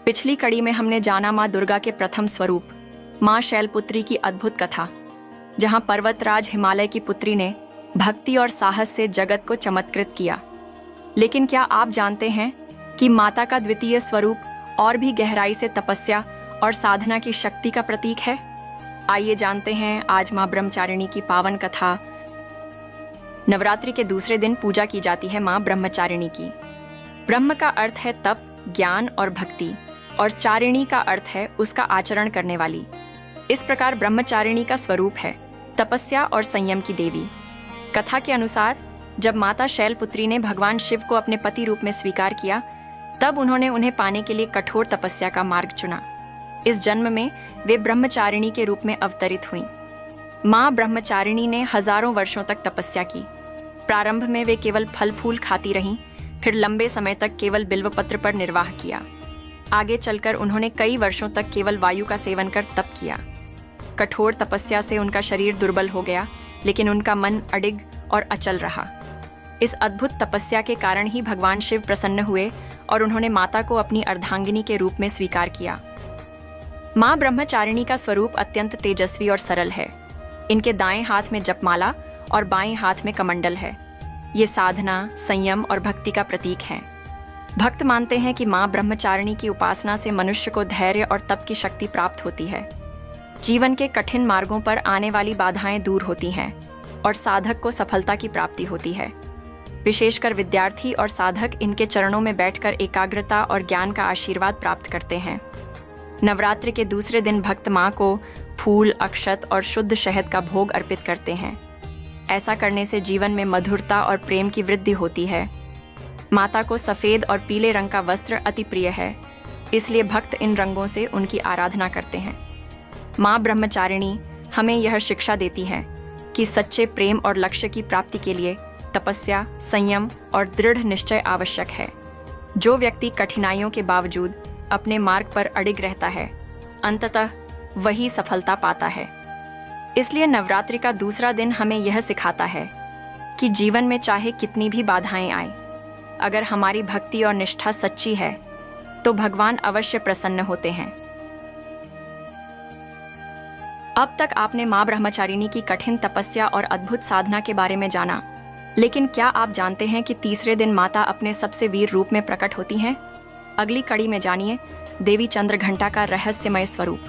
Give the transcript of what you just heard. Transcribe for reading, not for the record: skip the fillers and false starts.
पिछली कड़ी में हमने जाना माँ दुर्गा के प्रथम स्वरूप माँ शैलपुत्री की अद्भुत कथा, जहाँ पर्वतराज हिमालय की पुत्री ने भक्ति और साहस से जगत को चमत्कृत किया। लेकिन क्या आप जानते हैं कि माता का द्वितीय स्वरूप और भी गहराई से तपस्या और साधना की शक्ति का प्रतीक है? आइए जानते हैं आज माँ ब्रह्मचारिणी की पावन कथा। नवरात्रि के दूसरे दिन पूजा की जाती है माँ ब्रह्मचारिणी की। ब्रह्म का अर्थ है तप, ज्ञान और भक्ति, और चारिणी का अर्थ है उसका आचरण करने वाली। इस प्रकार ब्रह्मचारिणी का स्वरूप है तपस्या और संयम की देवी। कथा के अनुसार जब माता शैलपुत्री ने भगवान शिव को अपने पति रूप में स्वीकार किया, तब उन्होंने उन्हें पाने के लिए कठोर तपस्या का मार्ग चुना। इस जन्म में वे ब्रह्मचारिणी के रूप में अवतरित हुईं। माँ ब्रह्मचारिणी ने हजारों वर्षों तक तपस्या की। प्रारंभ में वे केवल फल फूल खाती रहीं, फिर लंबे समय तक केवल बिल्वपत्र पर निर्वाह किया। आगे चलकर उन्होंने कई वर्षों तक केवल वायु का सेवन कर तप किया। कठोर तपस्या से उनका शरीर दुर्बल हो गया, लेकिन उनका मन अडिग और अचल रहा। इस अद्भुत तपस्या के कारण ही भगवान शिव प्रसन्न हुए और उन्होंने माता को अपनी अर्धांगिनी के रूप में स्वीकार किया। माँ ब्रह्मचारिणी का स्वरूप अत्यंत तेजस्वी और सरल है। इनके दाएं हाथ में जपमाला और बाएं हाथ में कमंडल है। ये साधना, संयम और भक्ति का प्रतीक हैं। भक्त मानते हैं कि माँ ब्रह्मचारिणी की उपासना से मनुष्य को धैर्य और तप की शक्ति प्राप्त होती है। जीवन के कठिन मार्गों पर आने वाली बाधाएं दूर होती हैं और साधक को सफलता की प्राप्ति होती है। विशेषकर विद्यार्थी और साधक इनके चरणों में बैठकर एकाग्रता और ज्ञान का आशीर्वाद प्राप्त करते हैं। नवरात्रि के दूसरे दिन भक्त माँ को फूल, अक्षत और शुद्ध शहद का भोग अर्पित करते हैं। ऐसा करने से जीवन में मधुरता और प्रेम की वृद्धि होती है। माता को सफ़ेद और पीले रंग का वस्त्र अति प्रिय है, इसलिए भक्त इन रंगों से उनकी आराधना करते हैं। माँ ब्रह्मचारिणी हमें यह शिक्षा देती है कि सच्चे प्रेम और लक्ष्य की प्राप्ति के लिए तपस्या, संयम और दृढ़ निश्चय आवश्यक है। जो व्यक्ति कठिनाइयों के बावजूद अपने मार्ग पर अडिग रहता है, अंततः वही सफलता पाता है। इसलिए नवरात्रि का दूसरा दिन हमें यह सिखाता है कि जीवन में चाहे कितनी भी बाधाएं आए, अगर हमारी भक्ति और निष्ठा सच्ची है तो भगवान अवश्य प्रसन्न होते हैं। अब तक आपने माँ ब्रह्मचारिणी की कठिन तपस्या और अद्भुत साधना के बारे में जाना, लेकिन क्या आप जानते हैं कि तीसरे दिन माता अपने सबसे वीर रूप में प्रकट होती हैं? अगली कड़ी में जानिए देवी चंद्रघंटा का रहस्यमय स्वरूप।